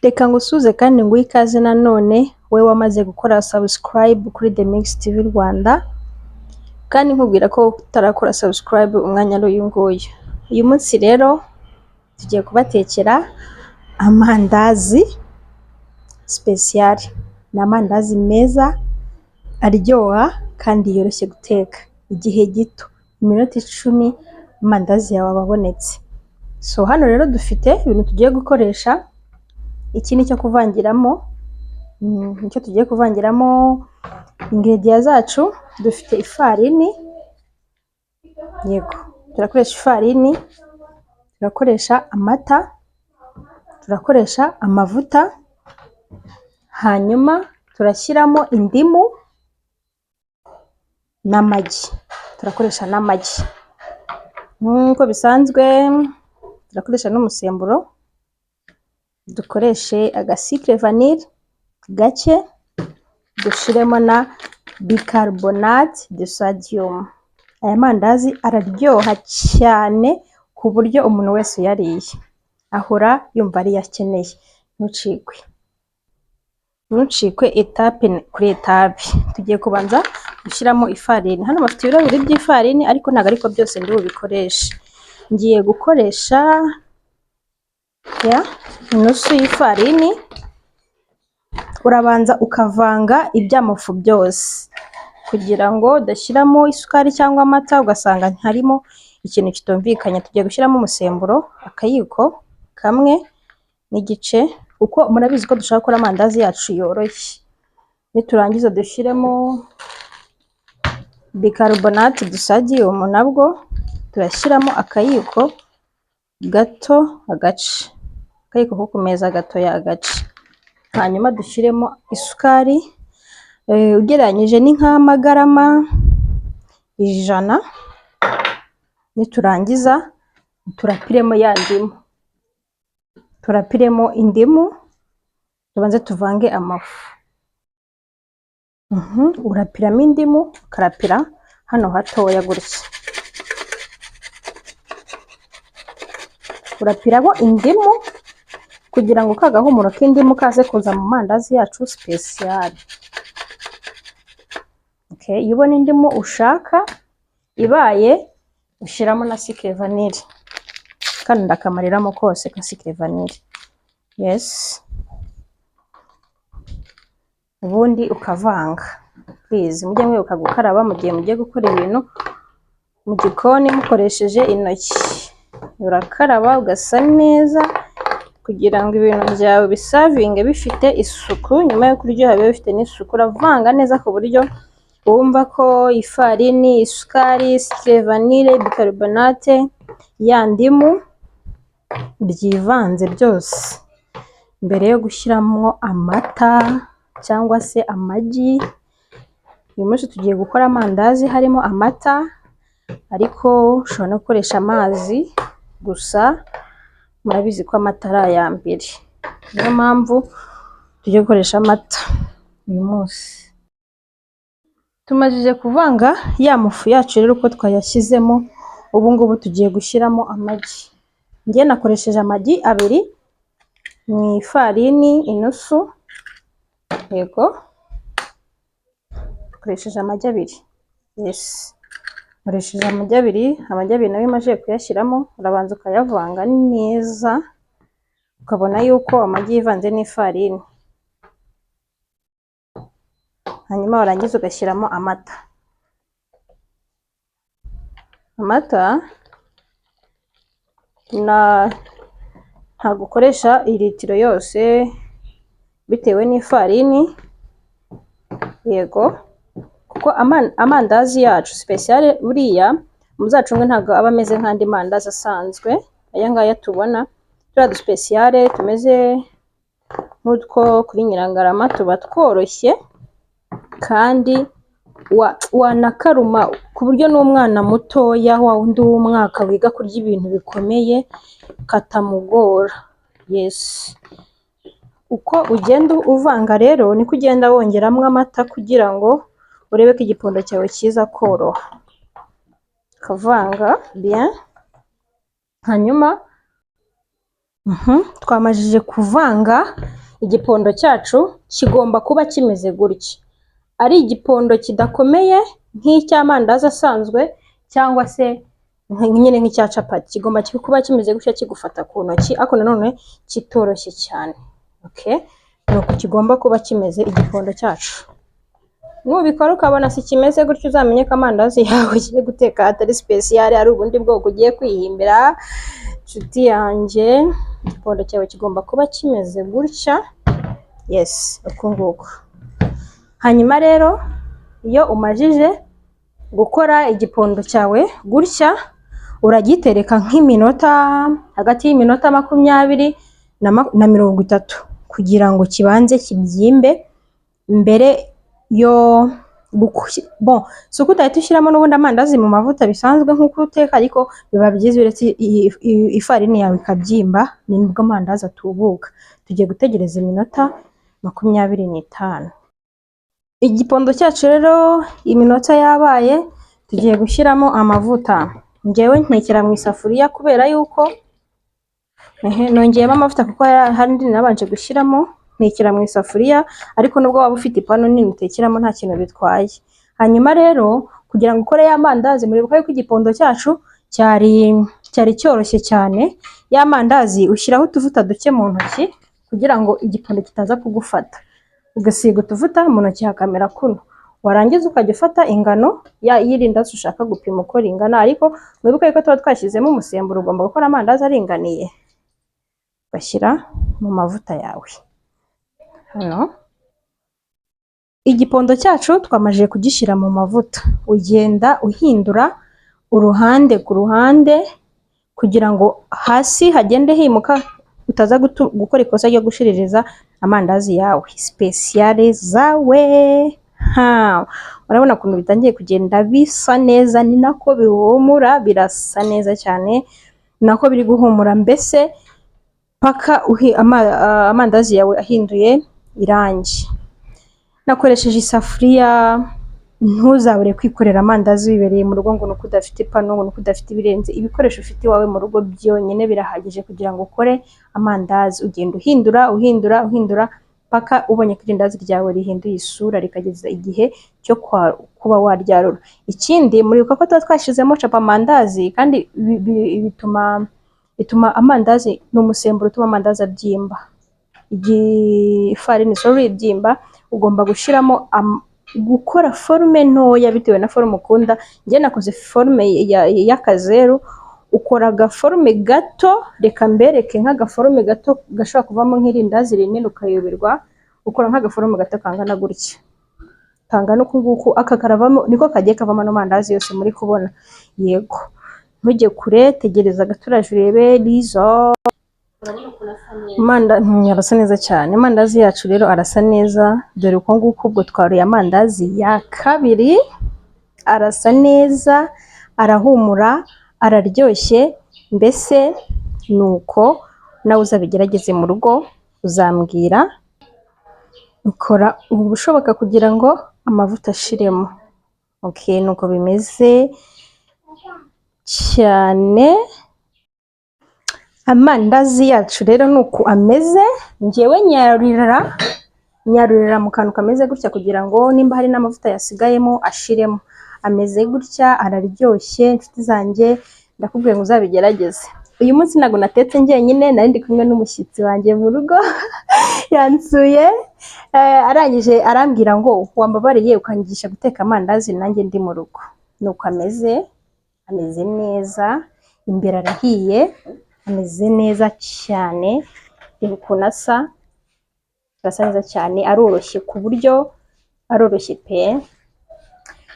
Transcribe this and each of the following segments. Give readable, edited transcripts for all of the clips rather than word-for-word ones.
Reka ngusuze kandi nguhe ikaze nanone we wamaze gukora subscribe kuri The Mix TV Rwanda, kandi nkubwira ko utarakora subscribe umwanya ari uyu nguyu. Uyu munsi rero tugiye kubatekera amandazi special. Ni amandazi meza aryoha kandi yoroshye guteka, igihe gito, iminota 10 amandazi yawe ababonetse. So hano rero dufite ibintu tugiye gukoresha. Iki ni cyo kuvangiramo, nicyo tugiye kuvangiramo ingredients zacu. Dufite ifarini, yego turakoresha ifarini, turakoresha amata, turakoresha amavuta, hanyuma turashyiramo indimu n'amagi. Turakoresha n'amagi nk'uko bisanzwe, turakoresha n'umusemburo, dukoreshe agasikre vanille gake, dushiremo na bicarbonate de sodium. Aya mandazi araryoha cyane ku buryo umuntu wese yariye ahora yumva ari yakeneye. Ntucikwe etape kuri etape. Tugiye kubanza gushyiramo ifarini. Hano bafite ibiro bibiri by'ifarini, ariko ntabwo ariko byose ndi bubikoreshe. Ngiye gukoresha inusu y'ifarini. Urabanza ukavanga iby'amafu byose kugira ngo udashyiramo isukari cyangwa amata ugasanga harimo ikintu kitumvikanye. Tugiye gushyiramo umusemburo akayiko kamwe n'igice, kuko murabizi ko dushaka gukora amandazi yacu yoroshye. Niturangiza dushyiremo bicarbonate de sodium, nabwo turashyiramo akayiko gato, agace, akayiko ko kumeza gatoya agace. Hanyuma dushyiremo isukari ugereranyije ni nk'amagarama 100. Niturangiza turapiremo ya ndimu, turapiremo indimu, tubanze tuvange amafu. Urapiramo indimu, ukarapira hano hatoya gutya. Urapiramo indimu kugira ngo kagahumuro k'indimu kaze kuza mu mandazi yacu special. Okay, iyo ubona indimu ushaka ibaye, ushyiramo na sucre vanille, kandi ndakamariramo kose ka sucre vanille. Yes, ubundi ukavanga. Please mujye mwibuka gukaraba mu gihe mugiye gukora ibintu mu gikoni mukoresheje intoki. Urakaraba ugasa neza kugira ngo ibintu byawe bisavinge bifite isuku. Nyuma yo kuryoha bibe bifite n'isuku. Uravanga neza ku buryo wumva ko ifarini, isukari, sucre vanille, bicarbonate, ya ndimu byivanze byose mbere yo gushyiramo amata cyangwa se amagi. Uyu munsi tugiye gukora amandazi harimo amata, ariko ushobora no gukoresha amazi gusa. Murabizi ko amata ari aya mbere, niyo mpamvu tugiye gukoresha amata uyu munsi. Tumajije kuvanga ya mafu yacu rero uko twayashyizemo, ubu ngubu tugiye gushyiramo amagi. Njye nakoresheje amagi 2 mu ifarini inusu. Yego, dukoresheje amagi 2. Yes, nkoresheje amagi 2. Amagi 2 nayo maze kuyashyiramo, urabanza ukayavanga neza ukabona yuko amagi yivanze n'ifarini. Hanyuma warangiza ugashyiramo amata. Amata ntabwo ukoresha litiro yose bitewe n'ifarini. Yego, kuko amandazi yacu special buriya muzacunge ntabwo aba ameze nk'andi mandazi asanzwe. Aya ngaya tubona turiya du special tumeze nk'utwo kuri Nyirangarama tuba tworoshye kandi wanakaruma ku buryo n'umwana mutoya wa wundi w'umwaka wiga kurya ibintu bikomeye katamugora. Yes, uko ugenda uvanga rero niko ugenda wongeramo amata kugira ngo urebe ko igipondo cyawe kiza koroha. Kavanga bien, hanyuma twamajije kuvanga. Igipondo cyacu kigomba kuba kimeze gutya, ari igipondo kidakomeye nk'icy'amandazi asanzwe cyangwa se nyine nk'icya capati. Kigomba kuba kimeze gutya kigufata ku ntoki ariko nanone kitoroshye cyane. Okay, nuko kigomba kuba kimeze igipondo cyacu. Nubikora ukabona si kimeze gutyo, uzamenye ko amandazi yawe ugiye guteka atari special, ari ubundi bwoko ugiye kwihimbira. Nshuti yanjye, igipondo cyawe kigomba kuba kimeze gutya. Yes, uko nguko. Hanyuma rero iyo umajije gukora igipondo cyawe gutya, uragitereka nk'iminota, hagati y'iminota 20 na 30 kugira ngo kibanze kibyimbe mbere yo so kutahita ushyiramo n'ubundi amandazi mu mavuta bisanzwe nk'uko uteka, ariko biba byiza uretse ifarini yawe ikabyimba, nibwo amandazi atubuka. Tugiye gutegereza iminota 25. Igipondo cyacu rero iminota yabaye, tugiye gushyiramo amavuta. Ngewe ntekera mu isafuriya kubera yuko nongeyemo amavuta kuko hari nabanje gushyiramo. Ntekera mu isafuriya, ariko nubwo waba ufite ipanu nini utekeramo nta kintu bitwaye. Hanyuma rero kugira ngo ukore ya mandazi, muribuka yuko igipondo cyacu cyari cyoroshye cyane. Ya mandazi ushyiraho utuvuta duke mu ntoki kugira ngo igipondo kitaza kugufata, ugasiga utuvuta mu ntoki hakamera kuno. Warangiza ukajya ufata ingano y'irindazi ushaka gupima uko ringana, ariko mwibuka yuko tuba twashyizemo umusemburo, ugomba gukora amandazi aringaniye. Ugashyira mu mavuta yawe. Hano igipondo cyacu twamajije kugishyira mu mavuta, ugenda uhindura uruhande ku ruhande kugira ngo hasi hagende himuka, utaza gukora ikosa ryo gushiririza amandazi yawe special zawe. Urabona ukuntu bitangiye kugenda bisa neza, ni nako bihumura, birasa neza cyane, nako biri guhumura, mbese paka amandazi yawe ahinduye irangi. Nakoresheje isafuriya, ntuzabure kwikorera amandazi wibereye mu rugo ngo nuko udafite ipanu, ngo nuko udafite ibirenze. Ibikoresho ufite iwawe mu rugo byonyine birahagije kugira ngo ukore amandazi. Ugenda uhindura paka ubonye ko irindazi ryawe rihinduye isura, rikageza igihe cyo kuba waryarura. Ikindi muribuka ko tuba twashyizemo capa amandazi, kandi bituma amandazi n'umusemburo utuma amandazi abyimba. Ifarini ibyimba, ugomba gushyiramo gukora forume ntoya bitewe na forume ukunda. Njye nakoze forume y'akazeru, ukora agaforume gato. Reka mbereke nk'agaforume gato gashobora kuvamo nk'irindazi rinini ukayoberwa. Ukora nk'agaforume gato kangana gutya, kangana uku nguku, aka karavamo, niko kagiye kavamo n'amandazi yose muri kubona. Yego, ntujye kure, tegereza gaturaje urebe rizo. Arasa neza cyane. Amandazi yacu rero arasa neza, dore uko nguko. Ubwo twaruye amandazi ya kabiri, arasa neza, arahumura, araryoshye. Mbese nuko nawe uzabigerageze mu rugo, uzambwira. Ukora ubushoboka kugira ngo amavuta ashiremo. Okay, nuko bimeze cyane. Amandazi yacu rero nuko ameze. Ngewe nyarurira mu kantu kameze gutya kugira ngo nimba hari n'amavuta yasigayemo ashiremo. Ameze gutya, araryoshye. Inshuti zanjye, ndakubwiye ngo uzabigerageze. Uyu munsi ntago natetse njyenyine, nari ndi kumwe n'umushyitsi wanjye mu rugo. Yansuye, arangije arambwira ngo wambabariye ukanyigisha guteka amandazi nanjye ndi mu rugo. Nuko ameze neza, imbere arahiye, ameze neza cyane. Reba ukuntu asa neza cyane, aroroshye ku buryo aroroshye pe.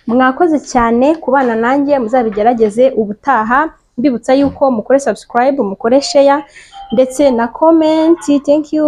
Mwakoze cyane kubana nanjye, muzabigerageze ubutaha. Mbibutsa yuko mukore subscribe, mukore share ndetse na comment. Thank you.